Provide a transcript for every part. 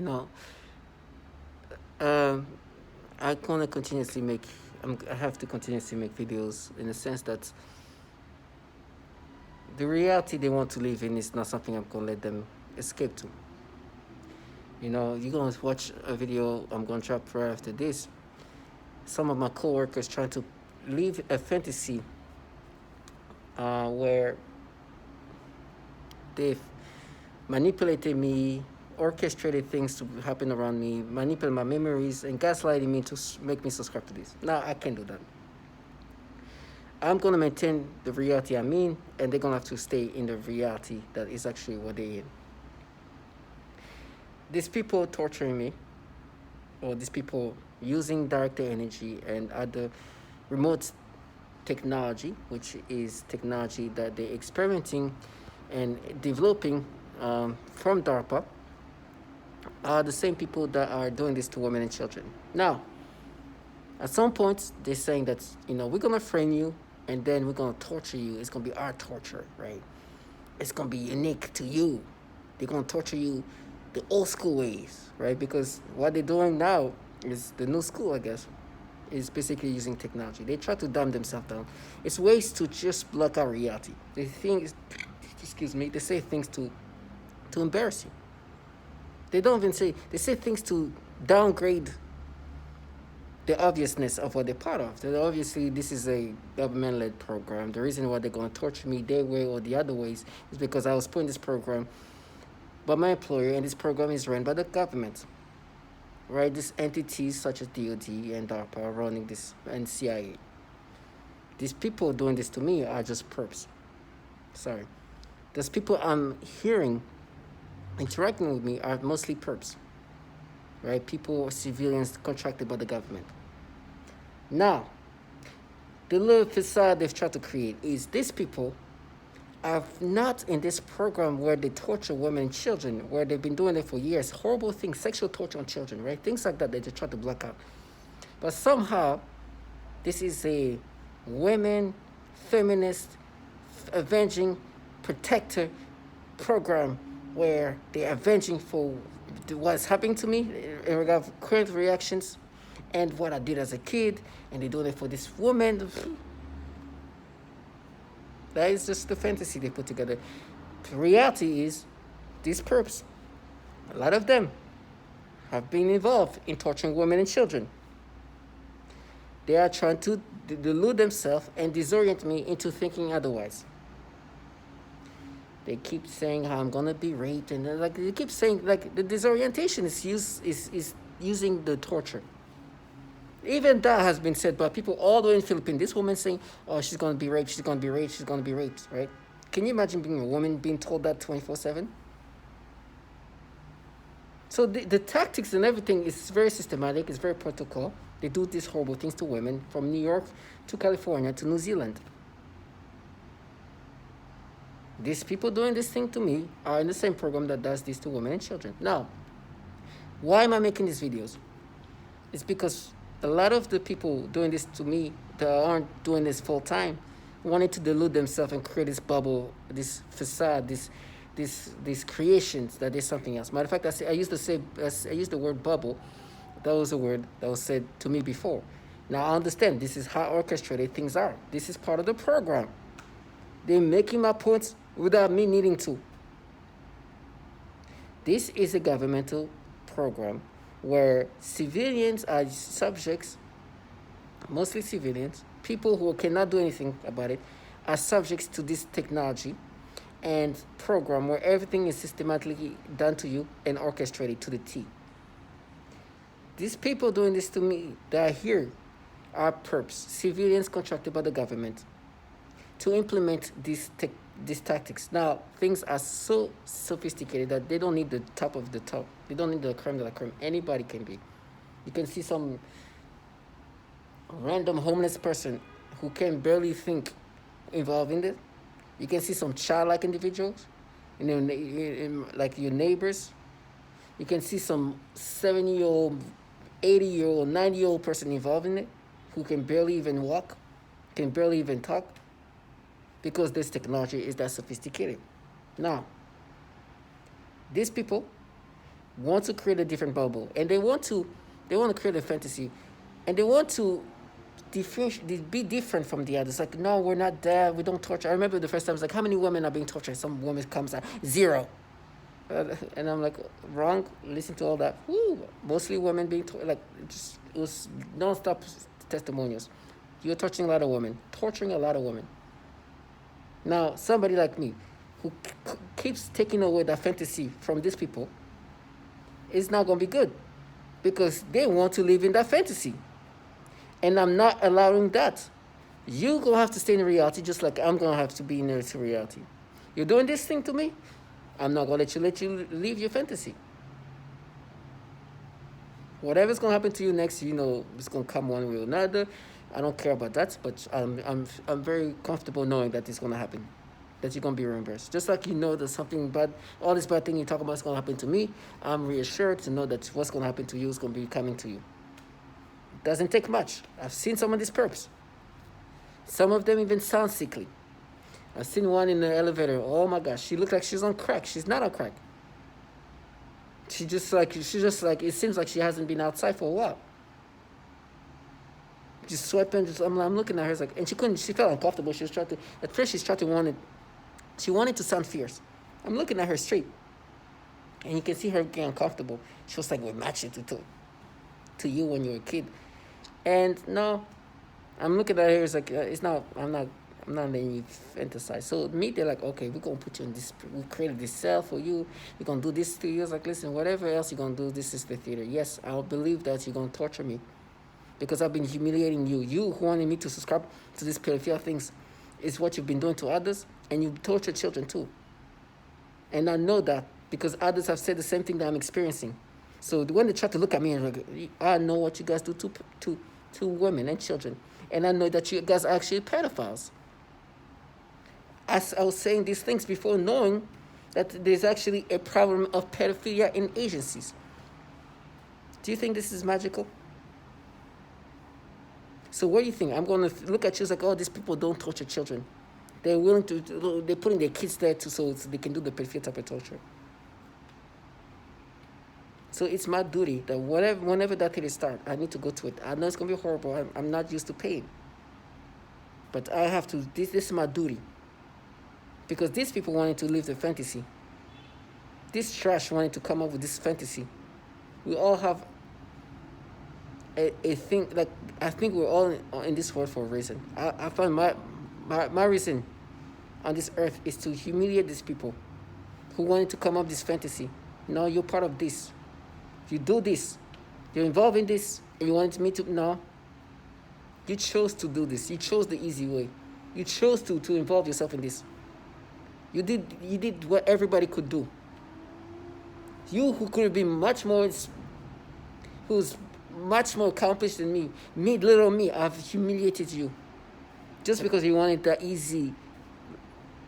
You know, um, I gonna continuously make. I have to continuously make videos in the sense that the reality they want to live in is not something I'm gonna let them escape to. You're gonna watch a video I'm gonna drop right after this. Some of my coworkers trying to live a fantasy where they've manipulated me, orchestrated things to happen around me, manipulated my memories, and gaslighting me to make me subscribe to this. Now I can't do that. I'm gonna maintain the reality I'm in, and they're gonna have to stay in the reality that is actually what they're in. These people torturing me, or these people using director energy and other remote technology, which is technology that they're experimenting and developing from DARPA, are the same people that are doing this to women and children. Now, at some point, they're saying that, we're going to frame you and then we're going to torture you. It's going to be our torture, right? It's going to be unique to you. They're going to torture you the old school ways, right? Because what they're doing now is the new school, I guess, is basically using technology. They try to dumb themselves down. It's ways to just block out reality. They think, they say things to embarrass you. They don't even say, they say things to downgrade the obviousness of what they're part of. So obviously, this is a government-led program. The reason why they're going to torture me their way or the other ways is because I was put in this program by my employer, and this program is run by the government. Right? These entities such as DOD and DARPA are running this, and CIA. These people doing this to me are just perps. Sorry. Those people I'm hearing interacting with me are mostly perps. Right? People, civilians contracted by the government. Now, the little facade they've tried to create is these people are not in this program where they torture women and children, where they've been doing it for years. Horrible things, sexual torture on children, right? Things like that they just try to block out. But somehow, this is a women, feminist, avenging, protector program where they're avenging for what's happening to me in regard to current reactions and what I did as a kid, and they're doing it for this woman. That is just the fantasy they put together. The reality is, these perps, a lot of them, have been involved in torturing women and children. They are trying to delude themselves and disorient me into thinking otherwise. They keep saying how I'm gonna be raped, and they keep saying the disorientation is using the torture. Even that has been said by people all the way in the Philippines. This woman saying, "Oh, she's gonna be raped. She's gonna be raped. She's gonna be raped." Right? Can you imagine being a woman being told that 24/7? So the tactics and everything is very systematic. It's very protocol. They do these horrible things to women from New York to California to New Zealand. These people doing this thing to me are in the same program that does this to women and children. Now, why am I making these videos? It's because a lot of the people doing this to me that aren't doing this full time wanted to delude themselves and create this bubble, this facade, these creations that there's something else. Matter of fact, I used the word bubble. That was a word that was said to me before. Now I understand this is how orchestrated things are. This is part of the program. They're making my points without me needing to. This is a governmental program where civilians are subjects, mostly civilians, people who cannot do anything about it, are subjects to this technology and program where everything is systematically done to you and orchestrated to the T. These people doing this to me that are here are perps, civilians contracted by the government to implement these tactics. Now, things are so sophisticated that they don't need the top of the top. They don't need the creme de la creme. Anybody can be. You can see some random homeless person who can barely think involved in it. You can see some childlike individuals, like your neighbors. You can see some 70-year-old, 80-year-old, 90-year-old person involved in it who can barely even walk, can barely even talk, because this technology is that sophisticated. Now, these people, want to create a different bubble, and they want to create a fantasy, and they want to be different from the others. Like, no, we're not there. We don't torture. I remember the first time, it's like, how many women are being tortured? Some woman comes out, zero. And I'm like, wrong. Listen to all that. Woo. Mostly women being like, it was non-stop testimonials. You're torturing a lot of women. Torturing a lot of women. Now, somebody like me, who keeps taking away that fantasy from these people, is not gonna be good, because they want to live in that fantasy, and I'm not allowing that. You're gonna have to stay in reality, just like I'm gonna have to be in reality. You're doing this thing to me, I'm not gonna let you leave your fantasy. Whatever's gonna happen to you next, it's gonna come one way or another. I don't care about that, but I'm very comfortable knowing that it's gonna happen, that you're gonna be reimbursed. Just like there's something bad, all this bad thing you talk about is gonna happen to me. I'm reassured to know that what's gonna happen to you is gonna be coming to you. Doesn't take much. I've seen some of these perps. Some of them even sound sickly. I've seen one in the elevator. Oh my gosh, she looked like she's on crack. She's not on crack. She's just like, it seems like she hasn't been outside for a while. Just sweating. I'm looking at her, it's like, and she felt uncomfortable. She wanted to sound fierce. I'm looking at her straight, and you can see her getting uncomfortable. She was like, we're matching to you when you were a kid. And no, I'm looking at her, it's like, I'm not letting you fantasize. So me, they're like, okay, we're going to put you in this, we created this cell for you, we're going to do this to you. I was like, listen, whatever else you're going to do, this is the theater. Yes, I'll believe that you're going to torture me, because I've been humiliating you. You who wanted me to subscribe to these pedophilia things is what you've been doing to others, and you torture children too. And I know that, because others have said the same thing that I'm experiencing. So when they try to look at me, and like, I know what you guys do to women and children, and I know that you guys are actually pedophiles. As I was saying these things before, knowing that there's actually a problem of pedophilia in agencies. Do you think this is magical? So what do you think? I'm going to look at you as like, oh, these people don't torture children. They're willing to, they're putting their kids there so they can do the pedophilia type of torture. So it's my duty that whenever that thing starts, I need to go to it. I know it's going to be horrible. I'm not used to pain. But I have to, this is my duty. Because these people wanted to live the fantasy. This trash wanted to come up with this fantasy. We all have a thing, like, I think we're all in this world for a reason. I find my reason on this earth is to humiliate these people who wanted to come up with this fantasy. No, you're part of this. You do this. You're involved in this, and you wanted me to, no. You chose to do this. You chose the easy way. You chose to involve yourself in this. You did what everybody could do. You who could have been who's much more accomplished than me, little me, I've humiliated you. Just because you wanted that easy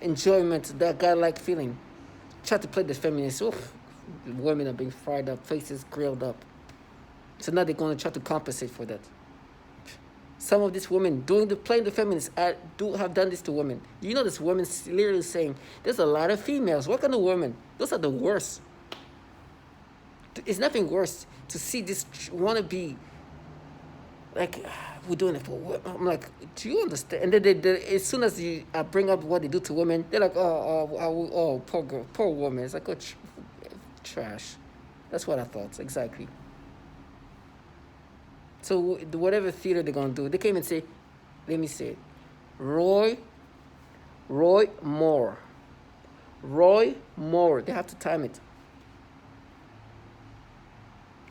enjoyment, that godlike feeling. Try to play the feminist. Oof, women are being fried up, faces grilled up. So now they're going to try to compensate for that. Some of these women playing the feminists have done this to women. You know, this woman literally saying, there's a lot of females. What kind of women? Those are the worst. It's nothing worse to see this wannabe, like, we're doing it for women. I'm like, do you understand? And then as soon as I bring up what they do to women, they're like, oh, poor girl, poor woman. It's like, oh, trash. That's what I thought, exactly. So whatever theater they're going to do, they can't even say, let me say it, Roy Moore. They have to time it.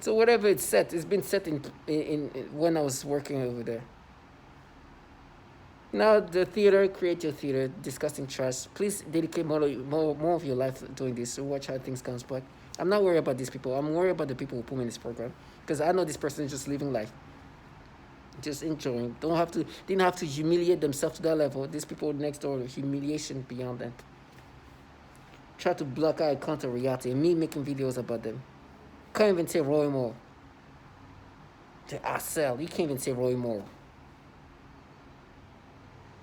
So whatever it's set, it's been set in when I was working over there. Now the theater, create your theater, discussing trust. Please dedicate more of your life doing this. So watch how things comes back. I'm not worried about these people. I'm worried about the people who put me in this program, because I know this person is just living life, just enjoying. Didn't have to humiliate themselves to that level. These people next door, humiliation beyond that. Try to block out counter reality, and me making videos about them. Can't even say Roy Moore. You can't even say Roy Moore.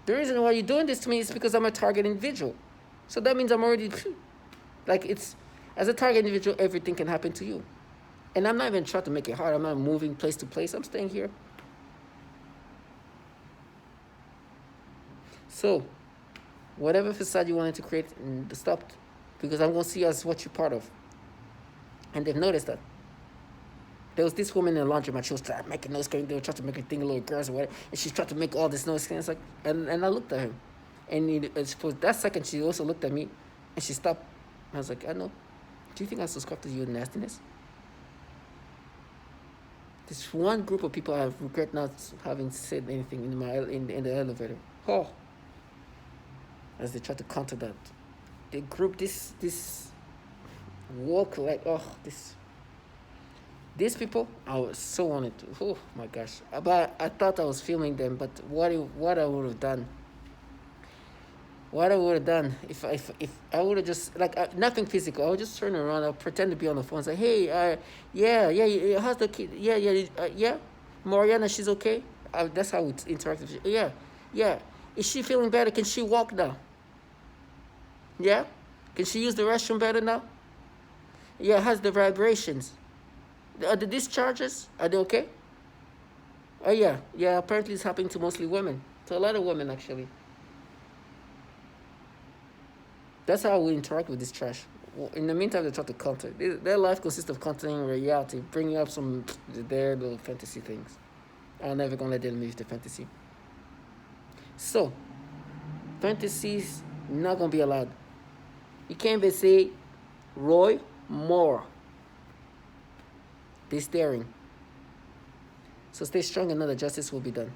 The reason why you're doing this to me is because I'm a target individual. So that means I'm already, like, As a target individual, everything can happen to you. And I'm not even trying to make it hard. I'm not moving place to place. I'm staying here. So, whatever facade you wanted to create, stopped. Because I'm going to see as what you're part of. And they've noticed that. There was this woman in the laundromat. She was making noise, they were trying to make her think little girls or whatever. And she's trying to make all this noise. And it's like, and I looked at her. And for that second, she also looked at me. And she stopped. I was like, I know. Do you think I subscribe to your nastiness? This one group of people I regret not having said anything in the elevator. Oh, as they try to counter that, they group this walk like these people. I was so wanted to. Oh my gosh! But I thought I was filming them. But what I would have done? What I would have done if I would have just nothing physical. I would just turn around. I'll pretend to be on the phone. Say, hey, yeah. How's the kid? Yeah. Mariana, she's okay. That's how we interact with you. Yeah. Is she feeling better? Can she walk now? Yeah. Can she use the restroom better now? Yeah. How's the vibrations? Are the discharges? Are they okay? Oh yeah. Apparently, it's happening to mostly women. To a lot of women actually. That's how we interact with this trash. In the meantime, they try to counter. Their life consists of countering reality, bringing up their little fantasy things. I'm never gonna let them live the fantasy. So, fantasies not gonna be allowed. You can't even say Roy Moore. They're staring. So stay strong and know that justice will be done.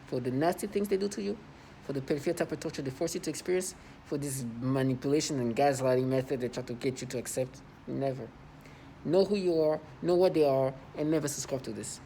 For the nasty things they do to you, for the pedophilia type of torture they force you to experience, for this manipulation and gaslighting method they try to get you to accept, never. Know who you are, know what they are, and never subscribe to this.